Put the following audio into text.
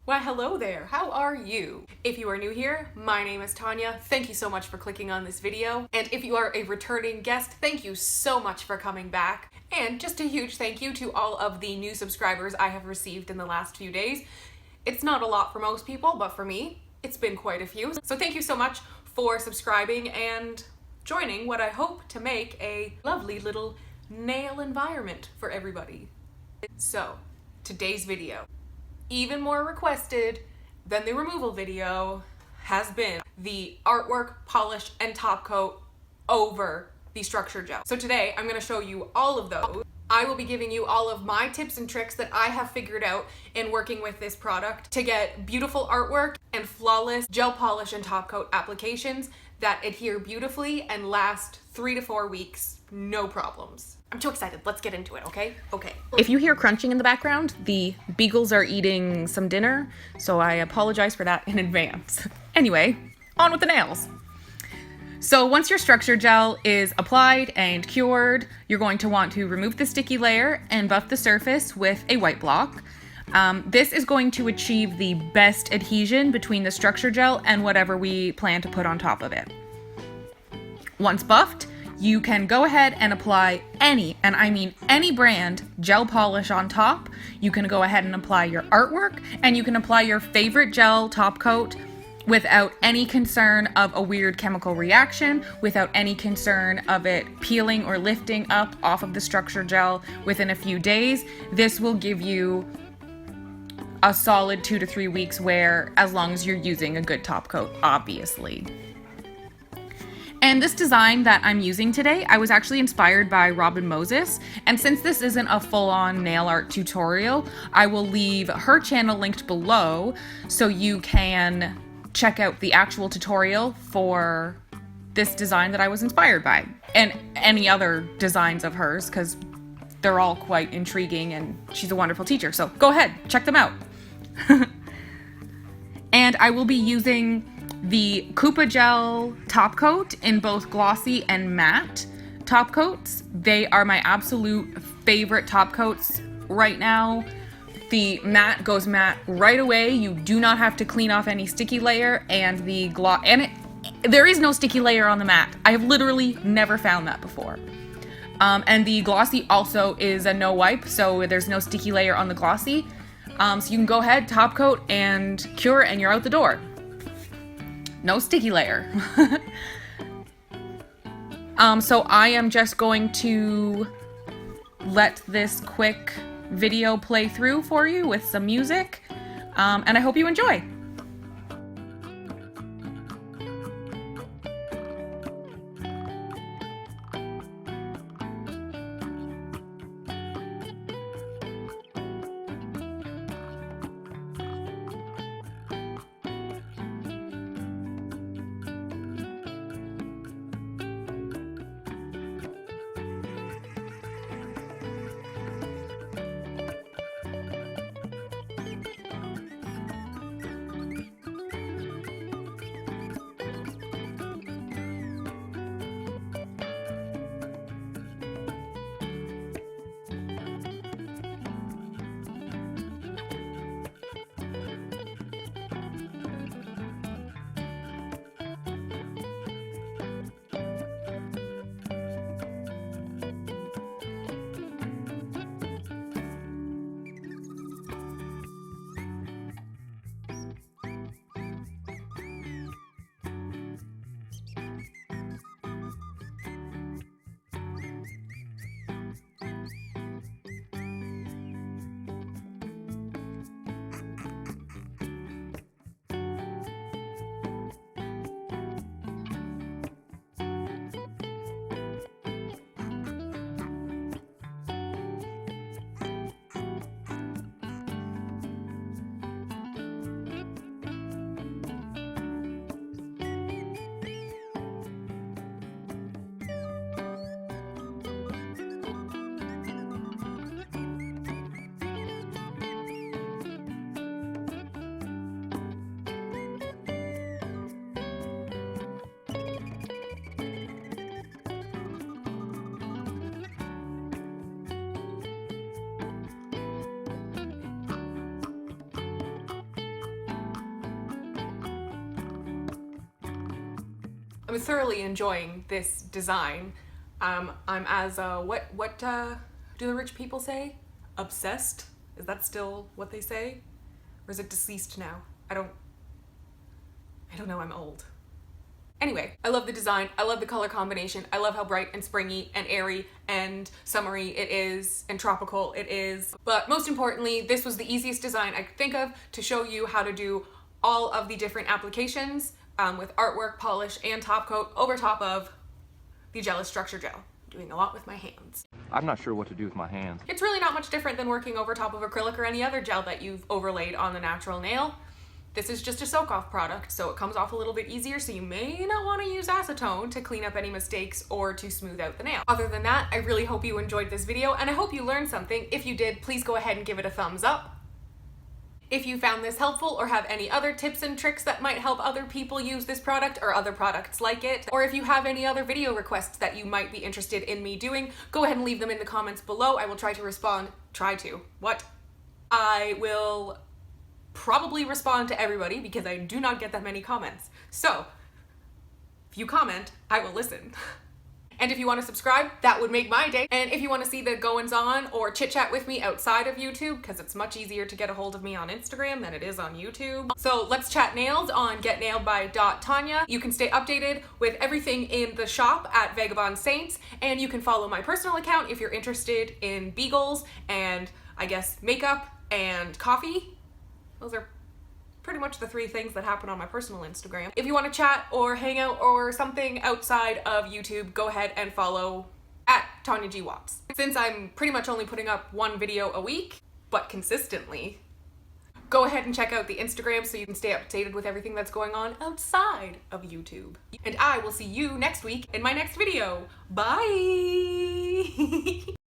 Why, hello there, how are you? If you are new here, my name is Tanya. Thank you so much for clicking on this video. And if you are a returning guest, thank you so much for coming back. And just a huge thank you to all of the new subscribers I have received in the last few days. It's not a lot for most people, but for me, it's been quite a few. So thank you so much for subscribing and joining what I hope to make a lovely little nail environment for everybody. So, today's video, even more requested than the removal video, has been the artwork, polish, and top coat over the structure gel. So today I'm going to show you all of those. I will be giving you all of my tips and tricks that I have figured out in working with this product to get beautiful artwork and flawless gel polish and top coat applications that adhere beautifully and last 3 to 4 weeks, no problems. I'm too excited. Let's get into it, okay? Okay. If you hear crunching in the background, the beagles are eating some dinner, so I apologize for that in advance. Anyway, on with the nails. So once your structure gel is applied and cured, you're going to want to remove the sticky layer and buff the surface with a white block. This is going to achieve the best adhesion between the structure gel and whatever we plan to put on top of it. Once buffed, you can go ahead and apply any, and I mean any brand, gel polish on top. You can go ahead and apply your artwork, and you can apply your favorite gel top coat without any concern of a weird chemical reaction, without any concern of it peeling or lifting up off of the structure gel within a few days. This will give you a solid 2 to 3 weeks wear, as long as you're using a good top coat, obviously. And this design that I'm using today, I was actually inspired by Robin Moses. And since this isn't a full-on nail art tutorial, I will leave her channel linked below so you can check out the actual tutorial for this design that I was inspired by. And any other designs of hers, because they're all quite intriguing and she's a wonderful teacher. So go ahead, check them out. And I will be using the Koopa Gel top coat in both glossy and matte top coats. They are my absolute favorite top coats right now. The matte goes matte right away. You do not have to clean off any sticky layer, and the gloss, there is no sticky layer on the matte. I have literally never found that before. And the glossy also is a no wipe, so there's no sticky layer on the glossy. So you can go ahead, top coat, and cure, and you're out the door. No sticky layer. So I am just going to let this quick video play through for you with some music, and I hope you enjoy. I'm thoroughly enjoying this design. I'm as, what do the rich people say? Obsessed? Is that still what they say? Or is it deceased now? I don't know, I'm old. Anyway, I love the design, I love the color combination, I love how bright and springy and airy and summery it is and tropical it is. But most importantly, this was the easiest design I could think of to show you how to do all of the different applications with artwork, polish, and top coat over top of the Gelish Structure Gel. I'm doing a lot with my hands. I'm not sure what to do with my hands. It's really not much different than working over top of acrylic or any other gel that you've overlaid on the natural nail. This is just a soak-off product, so it comes off a little bit easier, so you may not want to use acetone to clean up any mistakes or to smooth out the nail. Other than that, I really hope you enjoyed this video, and I hope you learned something. If you did, please go ahead and give it a thumbs up. If you found this helpful or have any other tips and tricks that might help other people use this product or other products like it, or if you have any other video requests that you might be interested in me doing, go ahead and leave them in the comments below. I will try to respond. I will probably respond to everybody because I do not get that many comments. So, if you comment, I will listen. And if you want to subscribe, that would make my day. And if you want to see the goings-on or chit-chat with me outside of YouTube, because it's much easier to get a hold of me on Instagram than it is on YouTube. So let's chat nails on Get Nailed by Tanya. You can stay updated with everything in the shop at Vagabond Saints, and you can follow my personal account if you're interested in beagles and, I guess, makeup and coffee. Those are pretty much the three things that happen on my personal Instagram. If you want to chat or hang out or something outside of YouTube, go ahead and follow at Tanya G. Watts. Since I'm pretty much only putting up one video a week, but consistently, go ahead and check out the Instagram so you can stay updated with everything that's going on outside of YouTube. And I will see you next week in my next video. Bye!